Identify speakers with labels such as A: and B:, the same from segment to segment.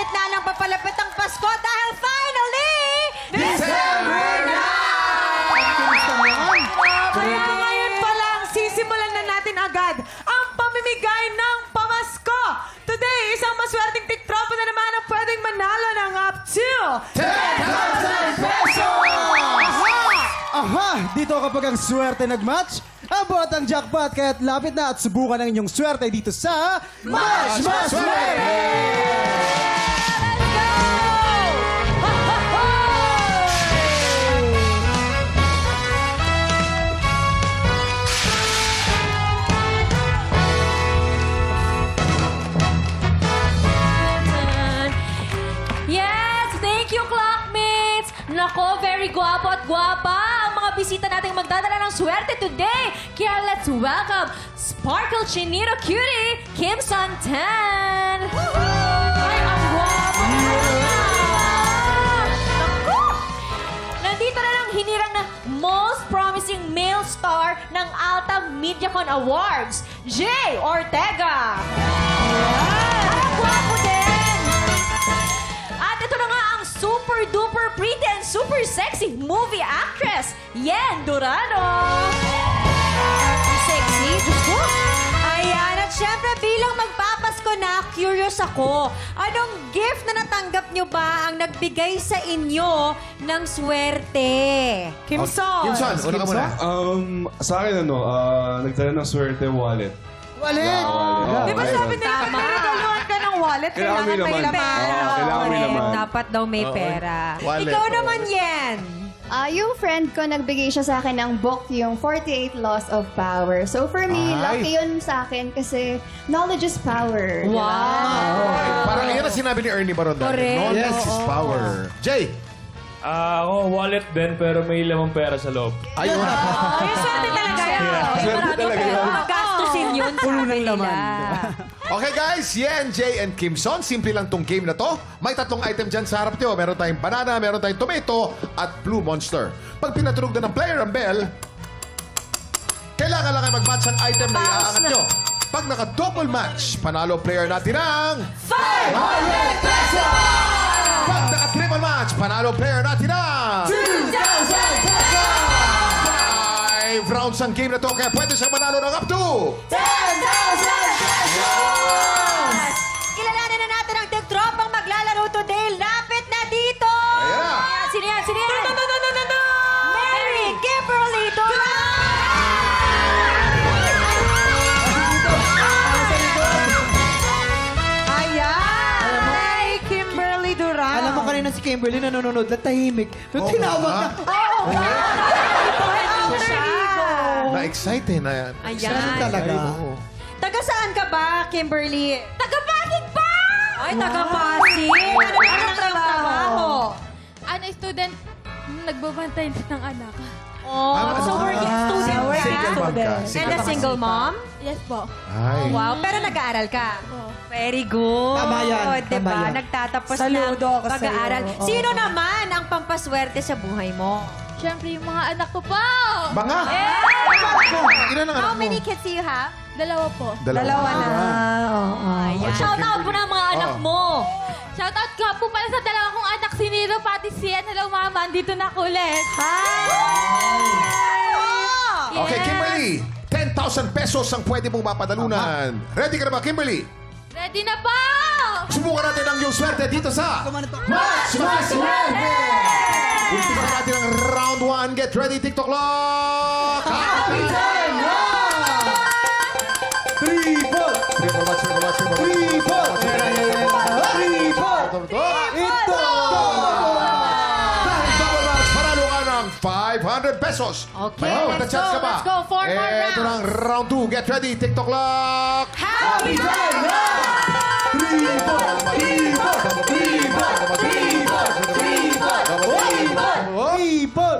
A: gitna ng papalapit ang Pasko dahil finally,
B: December na!
C: Kaya ngayon pa lang, sisimulan na natin agad ang pamimigay ng pamasko. Today, isang maswerteng tiktropa na naman ang pwedeng manalo ng up to
B: 10,000 pesos!
D: Aha! Dito kapag ang swerte nag-match, abot ang jackpot kaya't lapit na at subukan ang inyong swerte dito sa Match Swerte!
E: Yes! Thank you, Clockmates! Nako, very guwapo at guwapa ang mga bisita nating magdadala ng swerte today. Kaya let's welcome Sparkle Chinito Cutie, Kim Santan! Ay, ang guwapo! Naku! Nandito na lang hinirang na most promising male star ng Alta Mediacon Awards, Jay Ortega! Ang guwapo din! At ito na nga ang super duper pretty and super sexy movie actress, Yen Durano.
A: ang sexy. Diyos ko. Ayan, at syempre bilang magpapasko na, curious ako. Anong gift na natanggap nyo ba ang nagbigay sa inyo ng swerte?
C: Kimson.
B: Kimson, una ka muna.
F: Sa akin, nagdala ng swerte wallet.
D: Wallet!
C: Di ba sabi nila,
A: Tama.
C: pag pinagaluhan ka ng wallet,
F: Kailangan may
C: kailangan may
F: laman.
C: pera.
F: Oo, kailangan may
A: Correct.
F: laman.
A: Dapat daw may pera.
B: Wallet,
A: Ikaw
B: oo.
A: naman, Yen.
G: Yung friend ko, nagbigay siya sa akin ng book, yung 48 Laws of Power. So for me,
B: Ay.
G: lucky yun sa akin kasi knowledge is power. di ba?
B: Parang yun ang sinabi ni Ernie Baron dati.
A: Correct.
B: Knowledge is power. Jay!
F: Ako, wallet din, pero may lamang pera sa loob.
B: Ayun.
A: Ay, swerte talaga yan.
F: Swerte talaga yun.
A: Magastusin yun sa akin nila.
B: Okay guys, Yen, Jay, and Kimson. Simple lang tong game na to. May tatlong item dyan sa harap nyo. Meron tayong banana, meron tayong tomato, at blue monster. Pag pinatunog na ng player ang bell, kailangan lang ay mag-match ang item na iaangat nyo. Pag naka-double match, panalo player natin ang 500 pesos! Pag naka-triple match, panalo player natin ang 2,000 pesos! 5 rounds ang game na to, kaya pwede siyang manalo ng up to 10,000 pesos!
A: Kilalanin na natin ang tigtropang maglalaro today. Lapit na dito!
B: Ayan na!
E: Sino yan? Sino yan?
A: Mary Kimberly Duran!
C: Ayan! Mary Kimberly Duran.
D: Alam mo kanina si Kimberly nanonood na tahimik. Nung
B: Oo
D: tinawag
B: nga.
D: na,
B: Na-excite na yan.
D: Ganun talaga.
A: Taga saan ka ba, Kimberly?
E: Taga-Pasig pa!
A: Ay, taga Pasig. Ano naman ang trabaho?
H: Ano, student, nagbabantay ng anak.
A: Oh, so working student ka?
B: Single mom ka.
A: And a single mom?
H: Yes po.
B: Ay.
A: Wow, pero nag-aaral ka?
H: Oo.
A: Very good.
D: Tama yan,
A: Diba?
D: tama yan.
A: Nagtatapos
C: Saludo
A: na
C: ako sa'yo.
A: pag-aaral.
D: Oo.
A: Sino naman ang pampaswerte sa buhay mo?
H: Siyempre, yung mga anak ko po.
B: Mga? Ilan ang anak
A: How
B: mo?
A: many kids do you have?
H: Dalawa po.
C: Dalawa na.
A: Ayan.
E: Shout out mo na ang mga anak
B: Oh.
E: mo.
H: Shoutout ka po pala sa dalawa kong anak, si Niro, pati si Ian. Hello, mama. Andito na ako ulit.
B: Okay, Kimberly. 10,000 pesos ang pwede mong mapadalunan. Ready ka na ba, Kimberly?
H: Ready na po!
B: Subukan natin ang iyong swerte dito sa Match My Swerte! Umpisa natin ang round 1. Get ready, TikTok clock! Happy time na!
D: triple!
B: Triple match, triple match, triple match.
D: Triple! Triple! Ito!
B: Dahil double match, panalo ka ng 500 pesos.
A: Okay,
B: May
A: let's
B: chance
A: go,
B: ka ba?
A: let's go. 4 more
B: Ito
A: rounds.
B: ng round 2. Get ready, TikTok clock!
A: Happy time na!
D: Triple!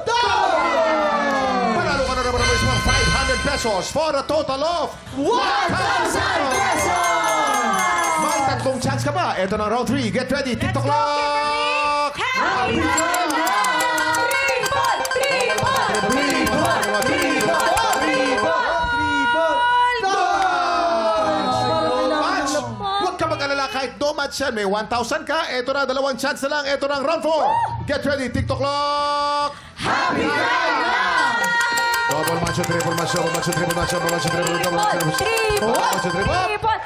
B: Panalo ka na naman ng isang 500 pesos for a total of 1,000 pesos! May tatlong chance ka ba? Ito na round 3. Get ready. TikTok clock!
A: Happy time na! Triple!
B: Match! Huwag ka mag-alala kahit no match yan. May 1,000 ka. Ito na, 2 chance na lang. Ito na ang round 4. Get ready, TikTok clock. Happy time! Double match, triple match, double match, triple match, double match, triple match, double match, triple match, double match, triple match.
E: Triple.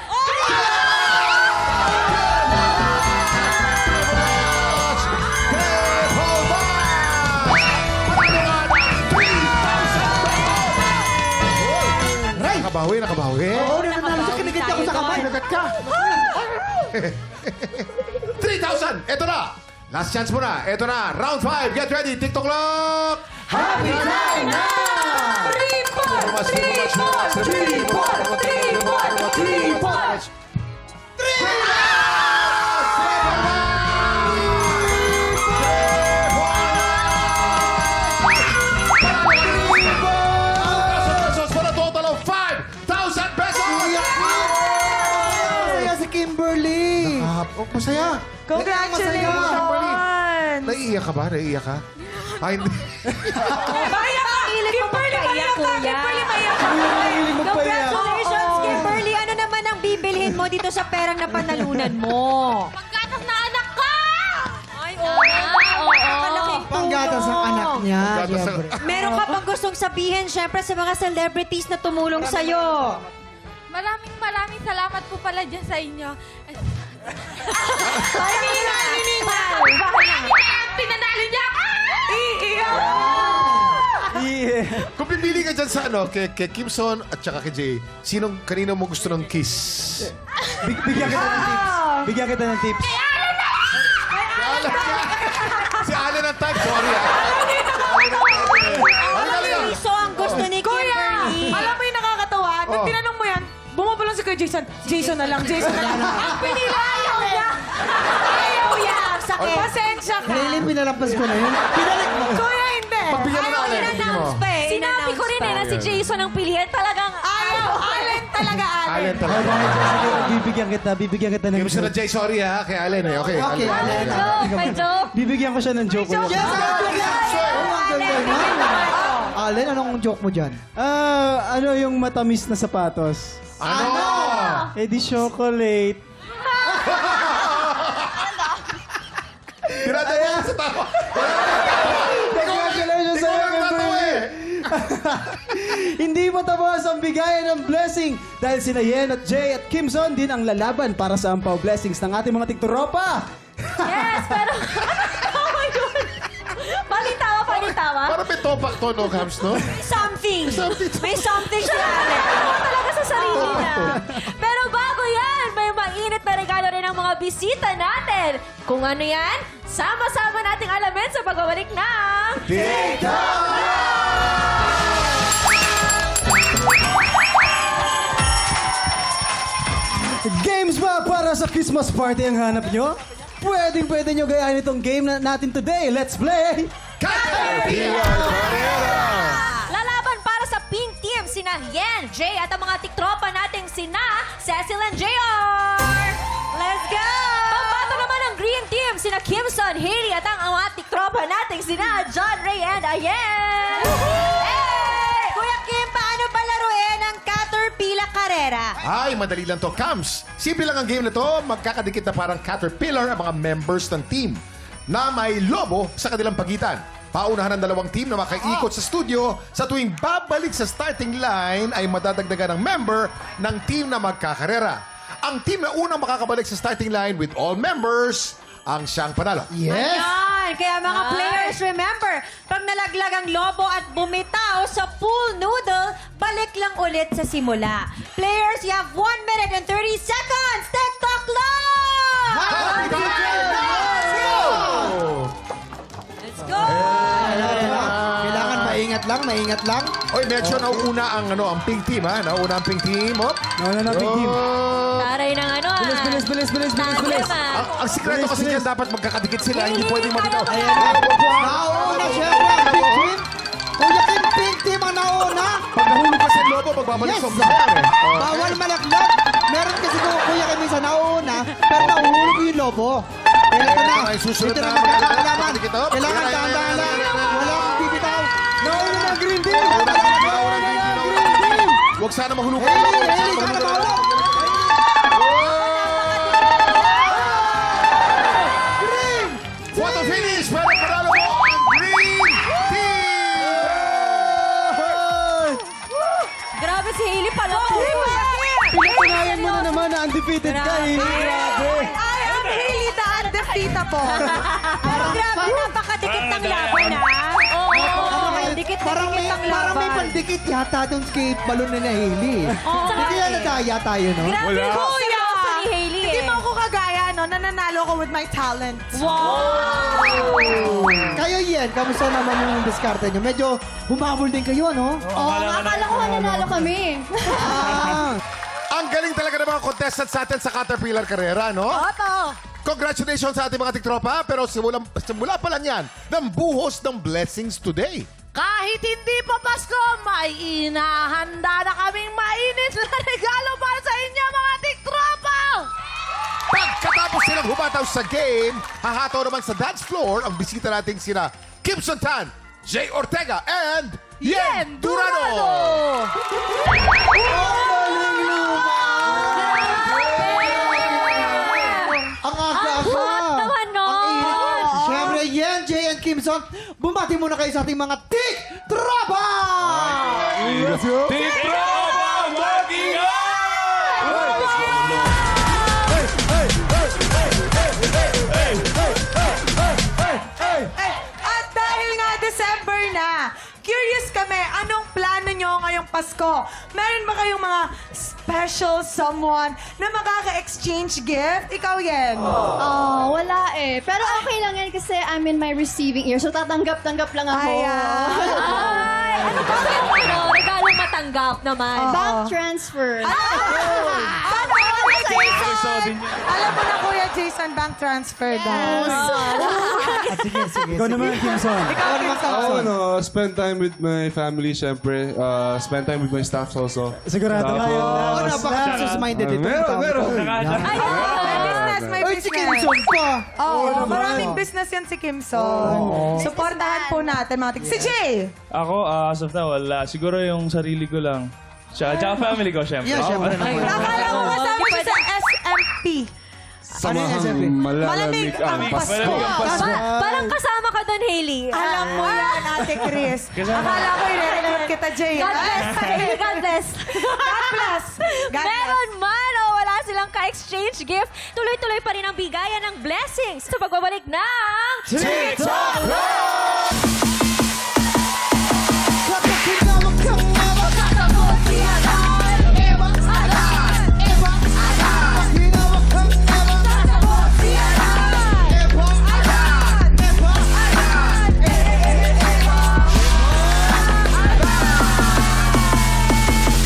B: Nakabawi.
D: Oo, nanalo siya. Kinigit ako sa kamay.
B: Nagat ka. 3,000. Ito na. Last chance mo na. Ito na. Round 5. Get ready. TikTok clock.
D: Happy time now!
B: Pesos for a total of 5,000 pesos.
D: Masaya si Kimberly.
B: Masaya.
C: Congratulations!
B: Naiiyak ka ba? Naiiyak ka? Ay, hindi.
C: Maya ka! Kimberly, maya ka! Kimberly, maya ka!
D: Hiling magpaiyak.
A: Congratulations, Kimberly! Ano naman ang bibilhin mo dito sa perang na panalunan mo?
H: Pagkatas na anak ka!
E: Ay, oo.
A: Nakalaking
D: Panggatas ang anak niya.
B: Panggatas ang-
D: Siyempre.
A: Meron ka bang gustong sabihin, syempre, sa mga celebrities na tumulong sa'yo?
H: Maraming salamat po pala dyan sa inyo. Pinanalo niya ako!
D: Yeah.
B: Kung pipili ka dyan sa kay Kimson at saka kay Jay, kanino mo gusto ng kiss?
D: Bigyan kita ng tips. Bigyan kita ng tips.
B: Si Allen ang type. Sorry.
A: Ang iso ang gusto ni Kimberly.
C: Alam mo yung nakakatawa? Nung
B: Oh.
C: tinanong mo yan, bumabulong si Kuya Jason. Jason na lang. Ang pinila, ayaw niya. Ayaw niya.
A: Sakit.
C: Pasensya ka.
D: Really, pinalampas ko na yun. Pinalik mo.
C: Kuya, hindi.
B: Pagbigyan mo na Allen. Pagbigyan mo.
A: In-announce pa eh.
E: Sinabi ko rin na si Jason ang pilihan. Talagang
C: Ayaw. Allen talaga, Allen.
B: Allen
D: Oh,
B: talaga.
D: dahil dyan, sige, bibigyan kita ng
B: Kimson at Jay, sorry ha. Kay Allen eh. Okay.
D: Okay, Allen.
E: May joke.
D: Bibigyan ko siya ng joke.
C: joke.
D: Yes, Allen, anong joke mo dyan? Ano yung matamis na sapatos?
B: Ano?
D: Eh di chocolate.
B: Tinatawa ka sa tawa.
D: Congratulations
B: Ikaw
D: sa'yo,
B: lang tatawa eh.
D: Hindi matapos ang bigayan ng blessing dahil sina Yen at Jay at Kimson din ang lalaban para sa ampaw blessings ng ating mga tiktoropa.
E: Yes, pero... Ano yun? Palitawa.
B: Parang may topak to, no, Cams, no?
A: Something. May something si Allen.
E: Ako talaga sa sarili na. Pero bago yan, may mainit na regalo rin ang mga bisita natin. Kung ano yan, sama-sama nating alamin sa pagbabalik ng...
D: Games ba para sa Christmas party ang hanap nyo? Pwede nyo gayahin itong game natin today. Let's play!
E: Lalaban para sa pink team, sina Yen, Jay at ang mga tiktropa nating sina Cecil and JR. Let's go! Pambato naman ang green team, sina Kimson, Hailey at ang mga tiktropa nating sina John, Ray and Ayen. Hey!
A: Kuya Kim, paano ba laruin ang Caterpillar Carrera?
B: Ay, madali lang to, Cams. Simple lang ang game na to. Magkakadikit na parang caterpillar ang mga members ng team na may lobo sa kanilang pagitan. Paunahan ng dalawang team na makaikot sa studio. Sa tuwing babalik sa starting line ay madadagdagan ng member ng team na magkakarera. Ang team na unang makakabalik sa starting line with all members ang siyang panalo.
D: Yes!
A: Ayan. Kaya mga players, remember, pag nalaglag ang lobo at bumitaw sa pool noodle, balik lang ulit sa simula. Players, you have 1 minute and 30 seconds. TikTok clock!
B: Happy time! Let's go!
A: Let's go!
D: Kailangan maingat lang.
B: Oy, medyo nauuna ang pink team, ha? Nauuna ang pink team. Oh.
D: No, big team.
E: Taray ng ano ah.
D: Bilis.
E: Tandem ah.
B: Ang sikreto kasi dyan, dapat magkakadikit sila. Hindi pwedeng mabitaw.
D: Nauna siyempre ang big team. Kuya Kim, pink team ang nauna.
B: Pag nahulog ka sa lobo, magbabalik
D: Yes.
B: sa umpire. Oh.
D: Bawal malaglag. Meron kasi kung Kuya Kim sa nauna, pero nahulog yung lobo. Kaya ito na.
B: Ay, susunod
D: Ito na
B: na
D: magkakalaman.
B: dikit, oh.
D: Kailangan dahan-dahan lang. Walang bibitaw. Nauna na green team.
B: Huwag sana mahulog ka.
D: Hailey, sana mahulog.
E: si Hailey pala to.
D: Pinatunayan mo na naman na undefeated ka eh. Grabe.
C: Ay, ang Hailey the undefeatable.
A: Pero grabe, napakadikit ng laban, ha? Dikit na
I: Parang
A: dikit
I: may,
A: ng
I: parang may
A: laban.
I: pandikit yata doon kay balon na Hailey. Hindi kaya nadaya tayo, no?
E: Grabe
F: Wala.
E: ko
C: Kuya,
E: si Hailey
C: hindi
E: eh.
C: mo ako kagaya, no? Nananalo ko with my talent.
I: Kayo yan, kamusta naman yung diskarte nyo? Medyo humabol din kayo, no?
G: Oo, akala ko nanalo kami.
I: Ah,
B: Ang galing talaga ng mga contestants sa atin sa Caterpillar Carrera, no?
C: Oto.
B: Congratulations sa ating mga tiktropa, pero simula pa lang yan ng buhos ng blessings today.
C: Kahit hindi pa Pasko, may inahanda na kaming mainit na regalo para sa inyo, mga tiktropa!
B: Pagkatapos silang humataw sa game, hahataw naman sa dance floor ang bisita nating sina Kimson Tan, Jay Ortega, and Yen Durano!
I: ang aga-aga.
E: Hot naman nun!
I: Siyempre, yan, Jay and Kimson, bumati muna kayo sa ating mga tiktropa!
F: Tiktropa! Mag-ingat!
C: At dahil nga December na, curious kami, anong plano nyo ngayong Pasko? Meron ba kayong mga special someone na makaka-exchange gift? Ikaw, Yen.
G: Oh, wala eh. Pero okay lang yan kasi I'm in my receiving ear. So tatanggap-tanggap lang ako.
C: Ayan.
E: Ay, ano ba yung regalong matanggap naman?
G: Bank transfer.
C: Paano ka na, Jason? Alam mo na, Kuya Jason, bank transfer daw.
I: Sige, sige.
D: Ikaw naman, Kimson.
C: Ikaw, Kimson.
J: Spend time with my family, syempre. Spend time with my staff also.
D: Sigurado
J: Tapos-
D: kayo.
I: Oh, napaka-business-minded ito.
J: Meron.
C: Ay, may business, may
I: Ay, si
C: business.
I: Kimson pa.
C: Oo, maraming business yan si Kimson. Supportahan po natin, mga tik. Si Jay!
F: Ako, as of now, wala. Siguro yung sarili ko lang. Tsaka family ko, syempre.
I: Yeah, syempre naman.
C: Akala ko kasama siya sa SMP.
J: Samahang malalamig ang
C: Pasko.
J: Pasko.
E: Parang kasama ka doon, Hailey.
C: Alam mo yan, Ate Chris. Akala ko i-recruit kita, Jay.
E: God bless. Hailey, God bless.
C: God bless. God bless.
E: Meron man o wala silang ka-exchange gift, tuloy-tuloy pa rin ang bigayan ng blessings sa pagbabalik ng...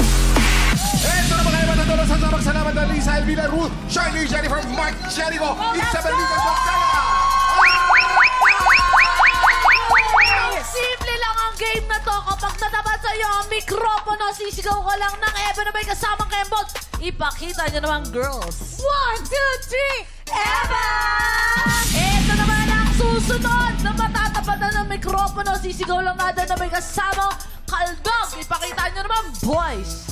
B: Ito na mga kayo matatuloy sa sabang salamat ng Lisa Elvira Ruth, Shirley Jennifer, Mark Jericho, Isabel Lucas Ortega!
C: Simple lang ang game na to. Kapag natapat sa'yo ang mikropono, sisigaw ka lang ng Eva na may kasamang kembot. Ipakita nyo naman, girls. 1, 2, 3, Eva! Ito naman ang susunod na matatapatan ng mikropono. Sisigaw lang natin na may kasamang kaldog. Ipakita nyo naman, boys.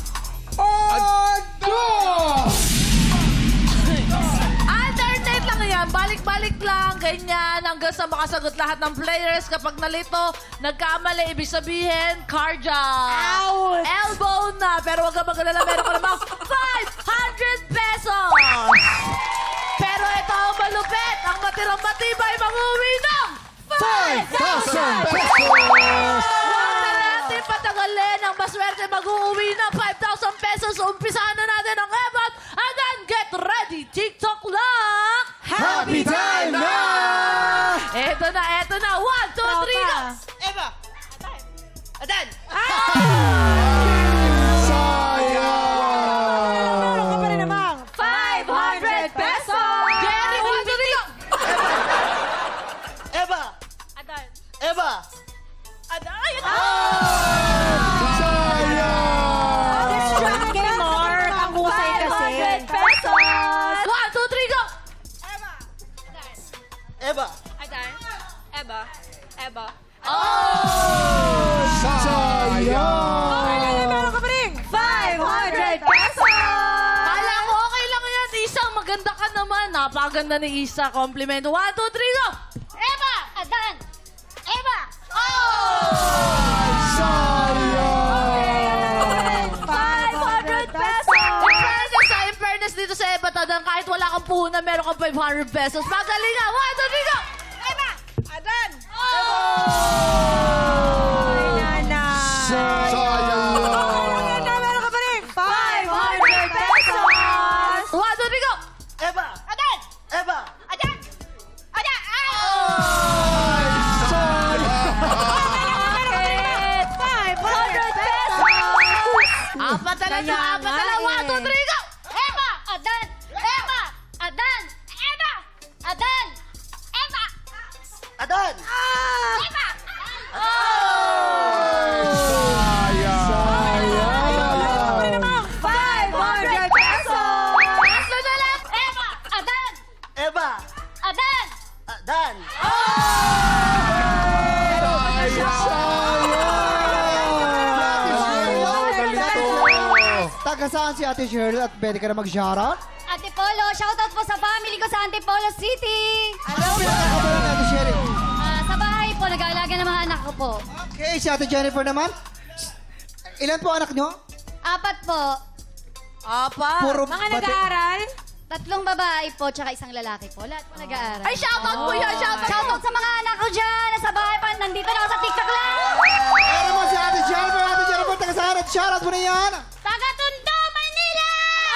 C: Alternate lang yan. Balik-balik lang. Ganyan. Hanggang sa makasagot lahat ng players. Kapag nalito, nagkamali, ibig sabihin, cardiac. Ouch! Elbow na. Pero wag ka magalala. Meron ka namang 500 pesos. Pero ito ang malupit. Ang matirang matibay, mag-uwi ng
B: 5,000 pesos!
C: Huwag na natin patagalin. Ang maswerte mag-uwi ng 5,000 pesos. Umpisahan na natin ang ebot. And then get ready. TikTok lang.
B: Happy time na!
C: Eto na, eto na. 1, 2, 3, go! Eva! Adan! Meron ka pa rin namang
E: 500 pesos!
C: Jerry, 1, 2, 3, go!
I: Eva!
E: Adan.
I: Eva!
E: Adan!
A: Distracted more. Ang husay kasi.
E: 500 pesos!
C: 1, 2, 3, go!
I: Eva!
E: Adan. Eba. Eba.
C: Meron ka pa rin
E: 500 pesos!
C: Kala ko okay lang yan. Isang maganda ka naman. Napakaganda ni Isa. Compliment. 1, 2, 3, go! Eva!
E: Adan. Eba.
C: Oh! lang kahit wala kang puhunan, meron kang 500 pesos. Magalingan! 1, 2, 3, go! Eva! Adan!
A: Nana.
B: Sayang!
A: Meron ka pa rin. 500 pesos!
C: 1, 2, 3, go!
I: Eva!
C: Adan!
I: Eva!
C: Adan! Adan!
A: Bakit? 500 pesos!
C: Apat na lang,
A: Kaya
C: apat na
A: nga
C: lang. 1, 2,
A: eh.
C: 3, go! Eva! Adan! Eva! Adan! Eva! Adan! Eva!
I: Adan!
C: Eva!
B: Sayang!
A: 500 pesos!
C: Tatlo na lang! Eva! Adan!
I: Eva!
C: Adan!
I: Adan! Taga saan si Ate Cheryl at pwede ka na mag-shoutout?
E: Ate Polo, shoutout po sa family ko sa Antipolo City.
I: Ano pinakakabalan ni Ate Cheryl?
E: Sa bahay po, nag-aalaga ng mga anak ko po.
I: Okay, si Ate Jennifer naman. Ilan po anak nyo?
E: 4 po.
C: Apat!
I: Puro
A: Mga
I: bate-
A: nag-aaral?
E: 3 babae po, tsaka 1 lalaki po. Lahat po nag-aaral.
C: Ay, shoutout po yan! Shoutout!
E: Shoutout sa mga anak ko dyan. Nasa bahay pa, nandito na ako sa TikTok lang.
I: Meron mo si Ate Jennifer. Ate Jennifer, taga saan at shoutout mo na yan.
E: Taga Tondo, Manila!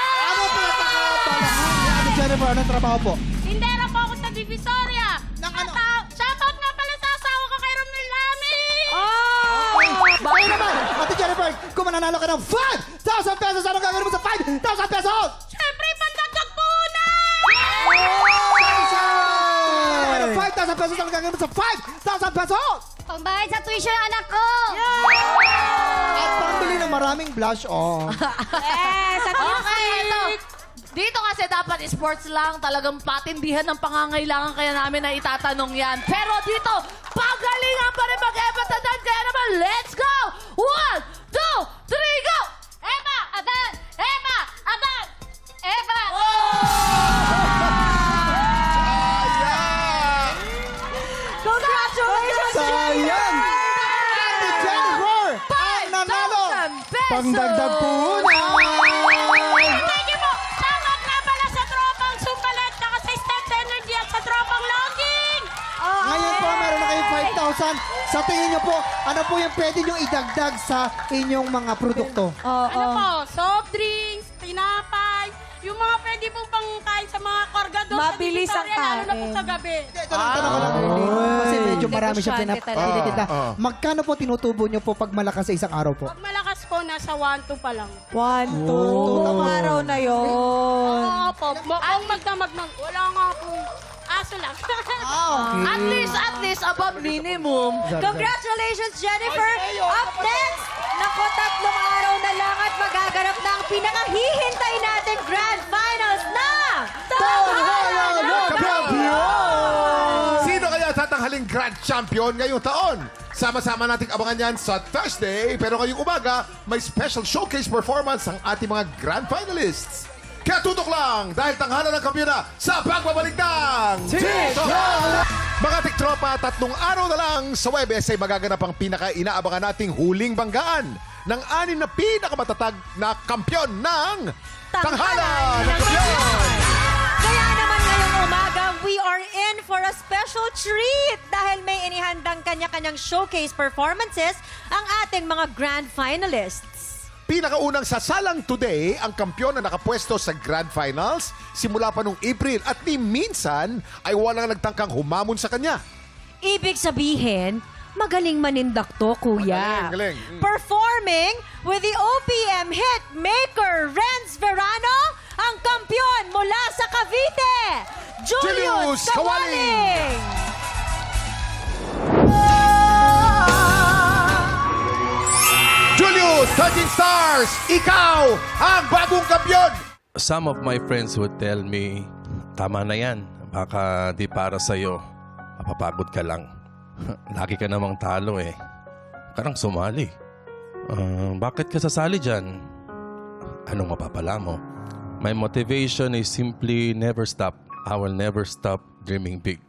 I: Ano pinakakabalan ni Ate Jennifer? Anong trabaho po?
E: Tindera po ako sa Divisoria.
I: Ng ano?
E: Shoutout nga pala sa asawa ko kay Romel Lami.
I: Bakit naman? Ate Jennifer, kung mananalo ka ng 5,000 pesos, ano gagawin mo sa 5,000 pesos?
E: Siyempre, pandagdag po na!
I: 5,000 pesos, ano gagawin mo sa 5,000 pesos?
E: Pangbayad sa tuition ng anak ko.
I: At pambili ng maraming blush on.
C: Okay, ito. Dito kasi dapat sports lang, talagang patindihan ng pangangailangan kaya namin na itatanong yan. Pero dito, pagalingan pa rin mag-Eva Adan. Kaya naman, let's go! 1, 2, 3, go!
E: Eva! Adan! Eva! Adan! Eva!
A: Congratulations,
I: Sayang! Ate Jennifer, ang nanalo!
C: 5,000 pesos!
I: Pangdagdag puhunan!
E: Thank you po! Shoutout nga pala sa tropang Sumpalat, saka sa Step Energy at sa tropang Longing!
I: Ngayon po, meron na kayong 5,000. Sa tingin niyo po, ano po yung pwede nyo idagdag sa inyong mga produkto?
E: Ano po? Soft drinks, tinapay, yung mga pwede pong pangkain sa mga kargador
A: Mabilis
E: sa
A: ang
E: Divisoria, lalo na po
A: kain.
E: sa gabi.
I: Ito lang tanong ko lang. Kasi medyo marami siya
A: Negosyante talaga.
I: pinapakita. Magkano po tinutubo nyo po pag malakas sa isang araw po?
E: Pag malakas po, nasa 1-2 pa lang.
A: 1, 2. Buong araw na yun.
E: Oo po. Kung magdamag ng, wala nga pong aso lang.
C: At least, above minimum.
A: Congratulations, Jennifer! Up next, naku, 3 araw na lang at magaganap na ang pinakahihintay natin Grand Finals ng Tanghalan ng Kampiyon!
B: Sino kaya tatanghaling Grand Champion ngayong taon? Sama-sama nating abangan yan sa Thursday. Pero ngayong umaga, may special showcase performance ang ating mga Grand Finalists. Kaya tutok lang dahil tanghalan ng kampiyon na sa pagbabalik ng TikTok! Mga tiktropa, 3 araw na lang sa Webes ay magaganap ang pinaka-inaabangan nating huling banggaan ng 6 na pinakamatatag na kampiyon ng Tanghalan ng Kampiyon!
A: Kaya naman ngayong umaga, we are in for a special treat dahil may inihandang kanya-kanyang showcase performances ang ating mga Grand Finalists.
B: Pinakaunang sasalang today ang kampiyon na nakapwesto sa Grand Finals simula pa nung April at ni minsan ay walang nagtangkang humamon sa kanya.
A: Ibig sabihin, magaling manindak to, kuya.
B: Magaling.
A: Performing with the OPM hit maker Renz Verano, ang kampiyon mula sa Cavite, Julius
B: Julius Kawaling! Julius, 13 Stars, ikaw ang bagong kampiyon!
K: Some of my friends would tell me, tama na yan, baka di para sa'yo, mapapagod ka lang. Lagi ka namang talo eh. Karang sumali. Bakit ka sasali dyan? Anong mapapala mo? My motivation is simply never stop. I will never stop dreaming big.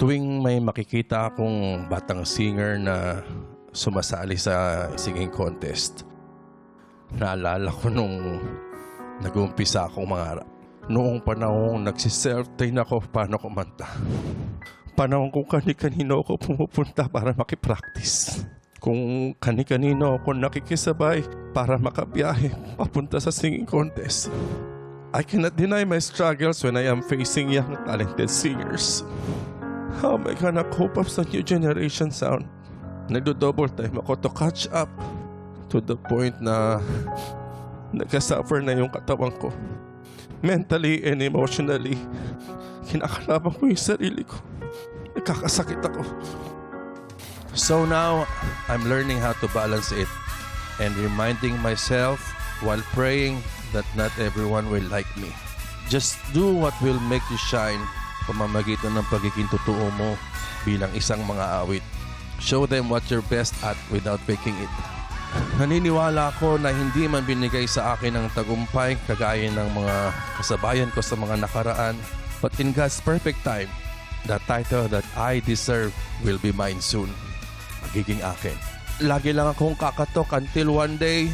K: Tuwing may makikita akong batang singer na sumasali sa singing contest, naalala ko nung nag-uumpisa akong mangarap. Noong panahong nagsiself-train ako paano kumanta. Panahon kung kani-kanino ako pumupunta para makipractice. Kung kani-kanino ako nakikisabay para makabiyahe papunta sa singing contest. I cannot deny my struggles when I am facing young talented singers. How am I gonna cope up sa new generation sound? Nagdo-double time ako to catch up to the point na nagka-suffer na yung katawan ko. Mentally and emotionally, kinakalaban ko yung sarili ko. Nagkakasakit ako. So now, I'm learning how to balance it and reminding myself while praying that not everyone will like me. Just do what will make you shine pamamagitan ng pagiging totoo mo bilang isang mga awit. Show them what you're best at without faking it. Naniniwala ako na hindi man binigay sa akin ang tagumpay kagaya ng mga kasabayan ko sa mga nakaraan. But in God's perfect time, the title that I deserve will be mine soon. Magiging akin. Lagi lang akong kakatok until one day,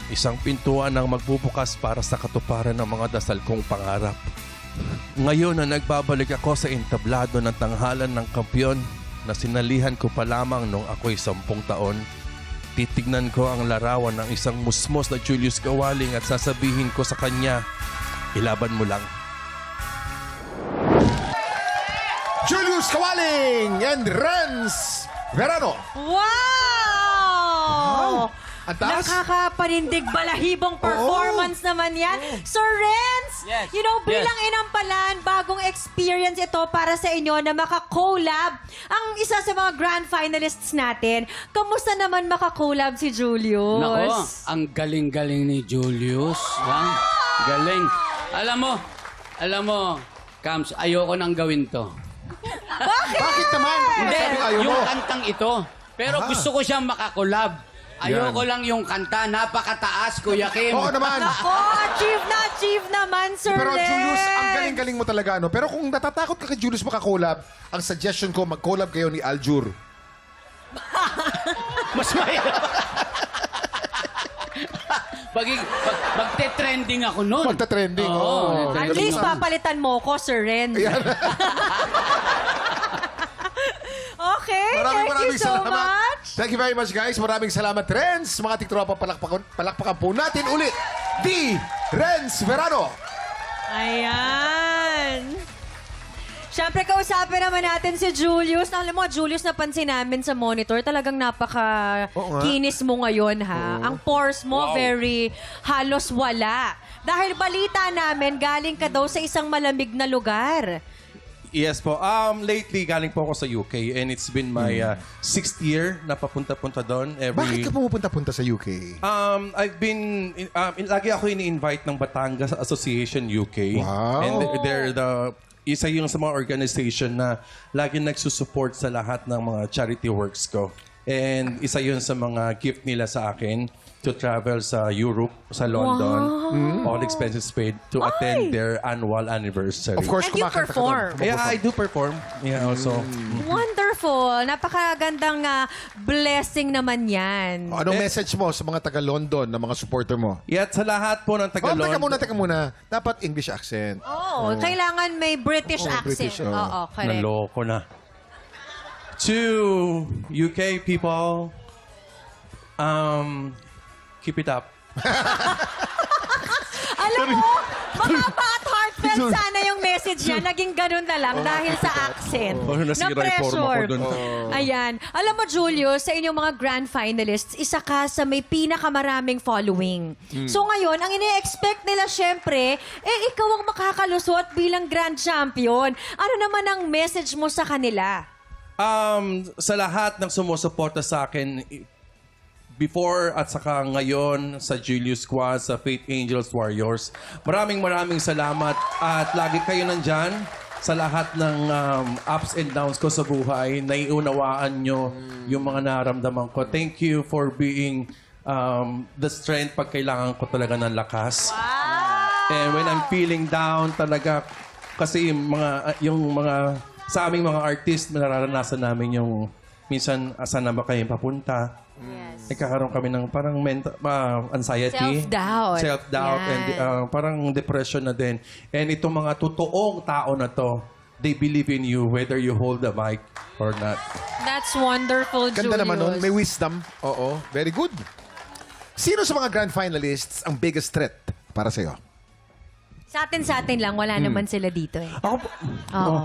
K: isang pintuan ang magbubukas para sa katuparan ng mga dasal kong pangarap. Ngayon na nagbabalik ako sa entablado ng tanghalan ng kampyon na sinalihan ko pa lamang nung ako'y 10 taon, titignan ko ang larawan ng isang musmos na Julius Kawaling at sasabihin ko sa kanya, ilaban mo lang.
B: Julius Kawaling and Renz Verano.
A: Wow!
B: Ang taas.
A: Nakakapanindig balahibong performance naman yan. Sir Renz, you know, bilang inampalan, bagong experience ito para sa inyo na makakollab ang isa sa mga grand finalists natin. Kamusta naman makakollab si Julius?
L: Nako, ang galing-galing ni Julius. Ang galing. Alam mo, Kams, ayoko nang gawin to.
B: Bakit naman?
L: Hindi,
B: Sabi ayaw
L: yung
B: mo.
L: kantang ito. Pero gusto ko siyang makakolab. Ayoko lang yung kanta. Napakataas, Kuya Kim.
B: Oo naman.
A: Ako, achieve naman, Sir
B: Pero
A: Renz.
B: Julius, ang galing-galing mo talaga, no? Pero kung natatakot ka kay Julius makakolab, ang suggestion ko, mag-collab kayo ni Aljur.
L: Mas mahirap. Magte-trending ako nun.
B: Magta-trending,
L: Oo.
A: At least papalitan mo ko, Sir Renz. Okay, thank you so much.
B: Thank you very much, guys. Maraming salamat, Renz. Mga tiktropa, palakpakan po natin ulit. The Renz Verano.
A: Ayan. Siyempre, kausapin naman natin si Julius. Alam mo, Julius, napansin namin sa monitor, talagang napaka-kinis mo ngayon, ha? Ang pores mo, very halos wala. Dahil balita namin, galing ka daw sa isang malamig na lugar.
K: Yes po. Lately, galing po ako sa UK and it's been my 6th year na papunta-punta doon.
B: Bakit ka pumupunta-punta sa UK?
K: I've been, lagi ako ini-invite ng Batangas Association UK.
B: Wow.
K: And they're isa yung sa mga organization na lagi nagsusupport sa lahat ng mga charity works ko. And isa yun sa mga gift nila sa akin to travel sa Europe, sa London. All expenses paid to attend their annual anniversary.
B: Of course,
A: And you
B: kumakanta ka doon.
A: perform.
K: Yeah, I do perform. Yeah, also.
A: Wonderful. Napakagandang blessing naman yan.
B: Anong message mo sa mga taga-London na mga supporter mo?
K: Yeah, sa lahat po ng taga-London.
B: Teka muna. Dapat English accent.
A: Oh, kailangan may British accent.
B: British,
A: Oo, correct.
K: Naloko na. To UK people, keep it up.
A: Alam mo, mababa at heartfelt sana yung message niya. Naging ganun na lang dahil sa accent.
K: Nasira yung forma ko dun.
A: Ayan. Alam mo, Julius, sa inyong mga grand finalists, isa ka sa may pinakamaraming following. So ngayon, ang ini-expect nila syempre, ikaw ang makakalusot bilang grand champion. Ano naman ang message mo sa kanila?
K: Sa lahat ng sumusuporta sa akin, before at saka ngayon sa Julius Squad, sa Faith Angels Warriors, maraming salamat at lagi kayo nandyan sa lahat ng ups and downs ko sa buhay. Naiunawaan nyo yung mga naramdaman ko. Thank you for being the strength pag kailangan ko talaga ng lakas. And when I'm feeling down talaga, kasi yung mga sa aming mga artist, nararanasan namin yung minsan, saan na ba kayo papunta? Nagkakaroon kami ng parang anxiety.
E: Self-doubt.
K: Self-doubt.
E: Yan.
K: And parang depression na din. And itong mga totoong tao na to, they believe in you whether you hold the mic or not.
A: That's wonderful, Julius.
B: Ganda naman nun. May wisdom. Oo. Very good. Sino sa mga grand finalists ang biggest threat para sa'yo?
A: Sa atin lang, wala naman sila dito eh.
K: Ako po,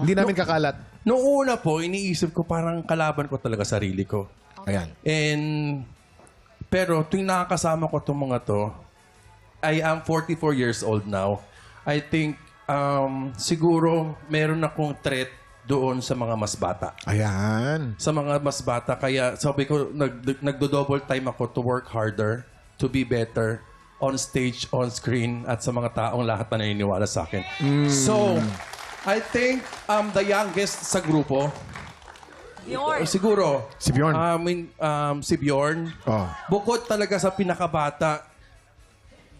B: Hindi namin kakalat.
K: noong una po, iniisip ko parang kalaban ko talaga sarili ko.
B: Ayan.
K: Pero tuwing nakakasama ko itong mga to, I am 44 years old now. I think siguro meron akong threat doon sa mga mas bata.
B: Ayan.
K: Sa mga mas bata. Kaya sabi ko, nagdo-double time ako to work harder, to be better on stage, on screen, at sa mga taong lahat na naniniwala sa akin. So, I think the youngest sa grupo, siguro,
B: Si Bjorn.
K: si Bjorn.
B: Oh.
K: Bukod talaga sa pinakabata,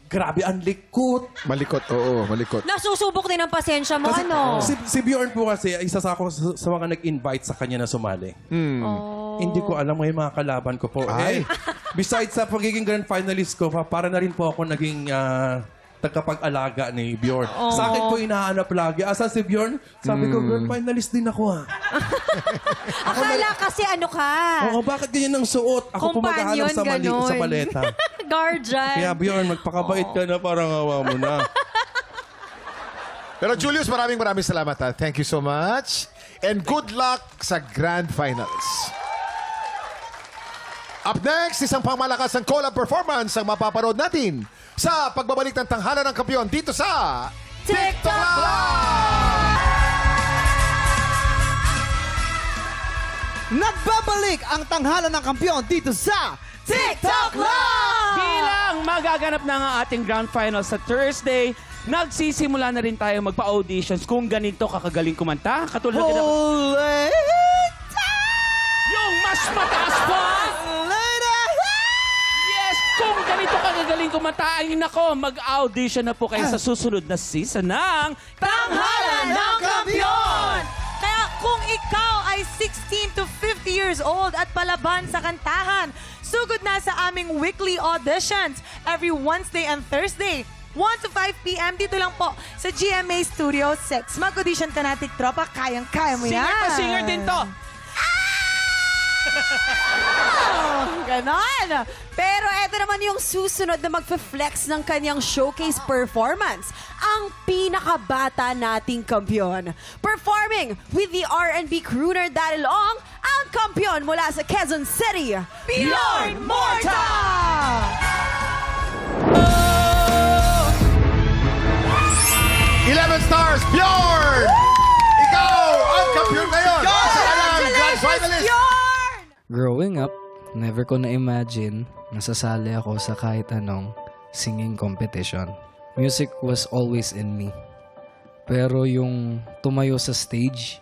K: grabe, ang likot.
B: Malikot. Oo, malikot.
A: Nasusubok din ang pasensya mo,
K: Kasi,
A: ano?
K: si Bjorn po kasi, isa sa ako sa mga nag-invite sa kanya na sumali. Hindi ko alam yung mga kalaban ko po.
B: Ay.
K: Besides sa pagiging grand finalist ko, para na rin po ako naging tagapag-alaga ni Bjorn. Sa akin po hinahanap lagi. Asa si Bjorn? Sabi ko, grand finalist din ako
A: Akala kasi ano ka?
K: Oo, bakit ganyan ang suot? Ako po maghahanap sa mali
A: Companion,
K: sa
A: ganon.
K: paleta.
A: Guardian.
K: Kaya Bjorn, magpakabait ka na, parang awa mo na.
B: Pero Julius, maraming salamat. Ha. Thank you so much. And good luck sa grand finals. Up next, isang pangmalakas ng collab performance ang mapaparod natin sa pagbabalik ng tanghalan ng kampiyon dito sa TikTok Live!
I: Nagbabalik ang tanghalan ng kampiyon dito sa TikTok Live!
M: Bilang magaganap na ang ating grand final sa Thursday, nagsisimula na rin tayo magpa-auditions kung ganito kakagaling kumanta. Katulad ng
I: Holy
M: yung mas mataas pa! Yes! Kung ganito kakagaling kumanta, ay nako, mag-audition na po kayo sa susunod na season ng
C: Tanghalan ng Kampiyon! Kaya kung ikaw ay 16 to 50 years old at palaban sa kantahan, sugod na sa aming weekly auditions every Wednesday and Thursday. 1 to 5 p.m. dito lang po sa GMA Studio 6. Mag-audition ka natin, tropa. Kayang-kaya mo yan.
M: singer to singer din to.
C: Ganon. Pero eto naman yung susunod na magfe-flex ng kanyang showcase performance. Ang pinakabata nating kampiyon. Performing with the R&B crooner Daddy Long, ang kampiyon mula sa Quezon City, Bjorn Morta!
B: 11 stars, Bjorn! Ikaw ang kampiyon ngayon sa kanyang grand finalist.
N: Growing up, never ko na-imagine nasasali ako sa kahit anong singing competition. Music was always in me. Pero yung tumayo sa stage,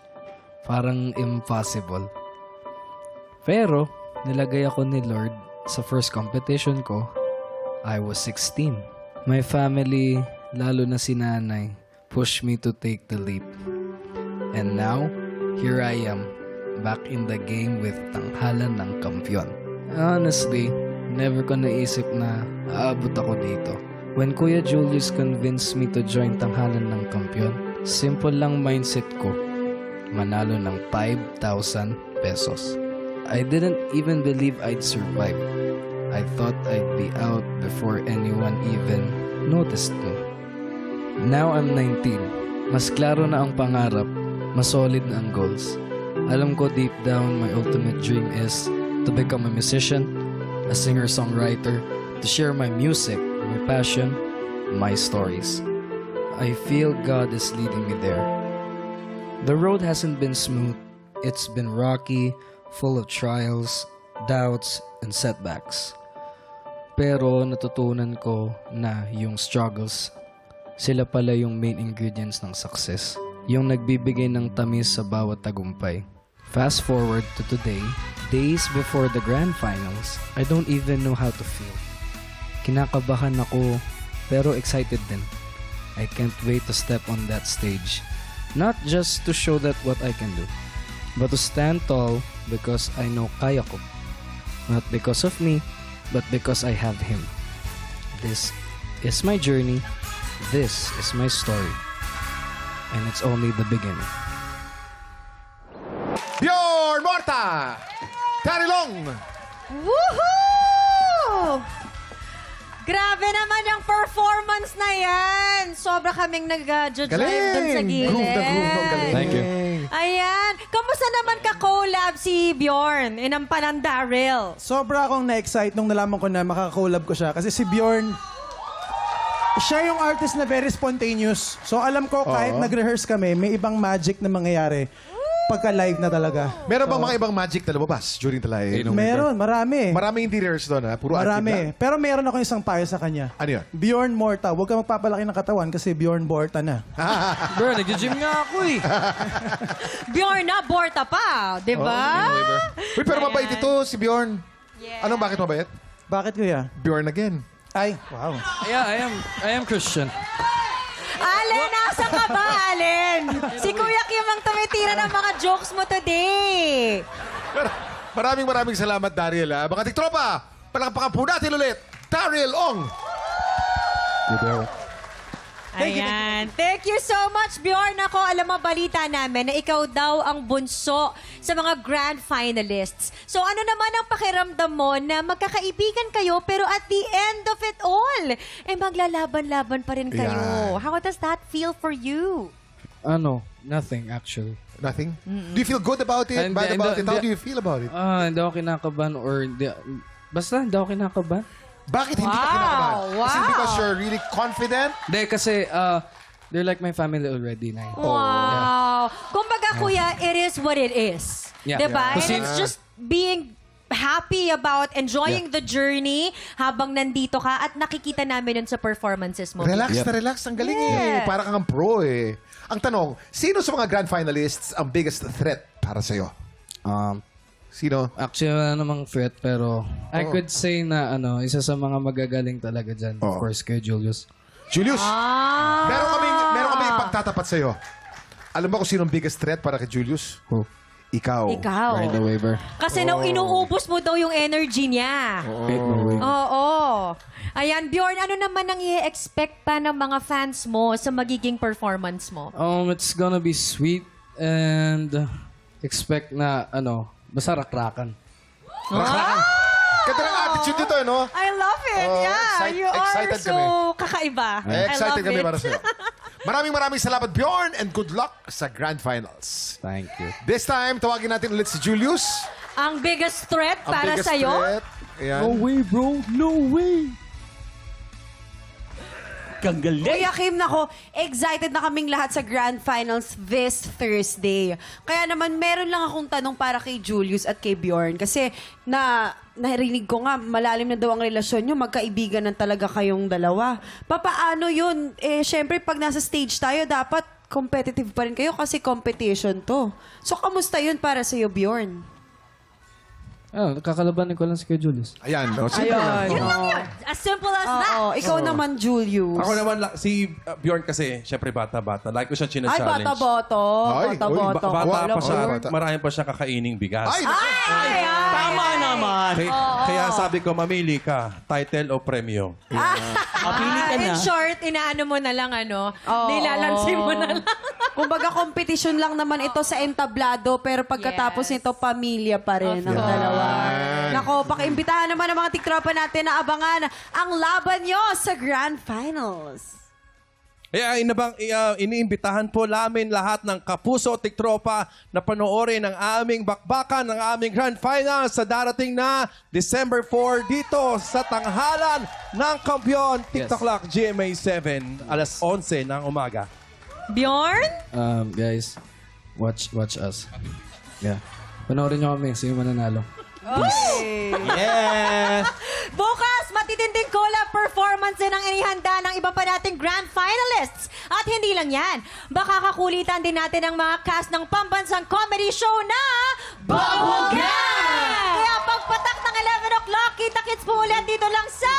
N: parang impossible. Pero, nilagay ako ni Lord sa first competition ko. I was 16. My family, lalo na si nanay, pushed me to take the leap. And now, here I am, back in the game with Tanghalan ng Kampiyon. Honestly, never ko naisip na aabot ako dito. When Kuya Julius convinced me to join Tanghalan ng Kampiyon, simple lang mindset ko, manalo ng 5,000 pesos. I didn't even believe I'd survive. I thought I'd be out before anyone even noticed me. Now I'm 19. Mas klaro na ang pangarap, mas solid na ang goals. Alam ko deep down, my ultimate dream is to become a musician, a singer-songwriter, to share my music, my passion, my stories. I feel God is leading me there. The road hasn't been smooth. It's been rocky, full of trials, doubts, and setbacks. Pero natutunan ko na yung struggles, sila pala yung main ingredients ng success. Yung nagbibigay ng tamis sa bawat tagumpay. Fast forward to today, days before the grand finals, I don't even know how to feel. Kinakabahan ako, pero excited din. I can't wait to step on that stage. Not just to show that what I can do, but to stand tall because I know kaya ko. Not because of me, but because I have him. This is my journey. This is my story. And it's only the beginning.
B: Bjorn Morta! Terry Long!
A: Woohoo! Grabe naman yung performance na yan. Sobra kaming nag-judge doon sa gilid.
B: Groove na groove. No, galing.
N: Thank you.
A: Ayan. Kamusta naman ka-collab si Bjorn? Inampan ng Daryl.
D: Sobra akong na-excite nung nalaman ko na makaka-collab ko siya. Kasi si Bjorn, siya yung artist na very spontaneous. So alam ko kahit nag-rehearse kami, may ibang magic na mangyayari. Pagka-live na talaga.
B: Meron bang mga ibang magic na lumabas during the live?
D: Meron, marami.
B: Maraming hindi rehearse doon, ha? Puro acting lang.
D: Marami. Pero meron ako isang payo sa kanya.
B: Ano yun?
D: Bjorn Morta. Huwag ka magpapalaki ng katawan kasi Bjorn Borta na.
N: Bro, nag-gym nga ako eh.
A: Bjorn na, Borta pa. Di ba?
B: Uy, pero mabait ito si Bjorn. Anong bakit mabait?
D: Bakit kuya?
B: Bjorn again.
D: Ay, wow.
N: Yeah, I am Christian.
A: Allen, nasa ka ba, Allen? Si Kuya Kim ang tumitira ng mga jokes mo today.
B: Maraming salamat, Daryl. Ha? Mga tiktropa, palakpakan po natin ulit. Daryl Ong.
A: Ayan. Thank you so much, Bjorn. Ako, alam mo, balita namin na ikaw daw ang bunso sa mga grand finalists. So ano naman ang pakiramdam mo na magkakaibigan kayo pero at the end of it all, maglalaban-laban pa rin kayo.
B: Yan.
A: How does that feel for you?
N: Nothing actually.
B: Nothing? Do you feel good about it?
N: Hindi,
B: Bad about it?
N: hindi.
B: How do you feel about it?
N: Hindi ako kinakabahan or basta hindi ako kinakabahan.
B: Bakit hindi ka kinakabahan? Is it because you're really confident?
N: Hindi, kasi they're like my family already na.
A: Wow. Kumbaga, Kuya, it is what it is.
N: Yeah.
A: Diba?
N: Yeah.
A: And it's just being happy about enjoying the journey habang nandito ka at nakikita namin yun sa performances mo.
B: Relax na relax. Ang galing eh. Para kang pro eh. Ang tanong, sino sa mga grand finalists ang biggest threat para sa'yo? Sino?
N: Actually, wala namang threat, pero I could say na isa sa mga magagaling talaga dyan. Of course, kay Julius.
B: Julius, meron kami ipagtatapat sa'yo. Alam mo kung sino ang biggest threat para kay Julius?
N: Who?
B: Ikaw.
N: Right away, bro.
A: Kasi nung inuubos mo daw yung energy niya. Oo. Ayan, Bjorn, ano naman ang i-expect pa ng mga fans mo sa magiging performance mo?
N: It's gonna be sweet and expect na, basta rakrakan.
B: Rakrakan. Ganda ng attitude dito, no?
A: I love it. You are
B: excited
A: so kakaiba.
B: Excited
A: I
B: kami
A: love
B: para
A: it.
B: sa'yo. Maraming salamat, Bjorn, and good luck sa Grand Finals.
N: Thank you.
B: This time, tawagin natin ulit si Julius.
A: Ang biggest threat
B: Ang
A: para
B: biggest
A: sa'yo?
B: threat. Ayan.
N: way, bro. No way.
M: Kang galing.
C: Kuya Kim, nako, excited na kaming lahat sa Grand Finals this Thursday. Kaya naman, meron lang akong tanong para kay Julius at kay Bjorn. Kasi narinig ko nga, malalim na daw ang relasyon nyo, magkaibigan na talaga kayong dalawa. Papaano yun? Syempre, pag nasa stage tayo, dapat competitive pa rin kayo kasi competition to. So, kamusta yun para sa'yo, Bjorn?
N: Kakalabanin ko lang si Kuya Julius.
B: Ayan. Simple lang.
A: Yun lang yun. As simple as that.
C: Oo, ikaw naman, Julius.
K: Ako naman, si Bjorn kasi, syempre bata-bata. Like ko siya
C: Ay,
K: china-challenge.
C: bata-boto.
B: Ay,
C: Bata-boto.
K: Bata pa siya.
B: Bata.
K: Marami pa siya kakaining bigas.
B: Ay,
M: Tama naman.
K: Kaya sabi ko, mamili ka. Title o premyo?
M: Mapili ka na.
A: In short, inaano mo na lang, nilalansin mo na lang.
C: Kumbaga, competition lang naman ito sa entablado, pero pagkatapos nito, pamilya pa rin ang dalawa. Nako, pakiimbitahan naman ang mga tiktropa natin na abangan ang laban nyo sa Grand Finals.
K: Kaya iniimbitahan po namin lahat ng kapuso tiktropa na panoorin ang aming bakbakan ng aming Grand Finals sa darating na December 4 dito sa tanghalan ng Kampiyon TikTok Lock GMA 7 alas 11 ng umaga.
A: Bjorn?
N: Guys, watch us. Yeah. Panoorin nyo kami. Sino mananalo?
M: Yes!
A: Bukas, matitinding collab performance din ang inihanda ng iba pa nating grand finalists. At hindi lang yan, baka kakulitan din natin ang mga cast ng pambansang comedy show na Babugan! Kaya pagpatak ng 11 o'clock, kita-kits po ulit dito lang sa...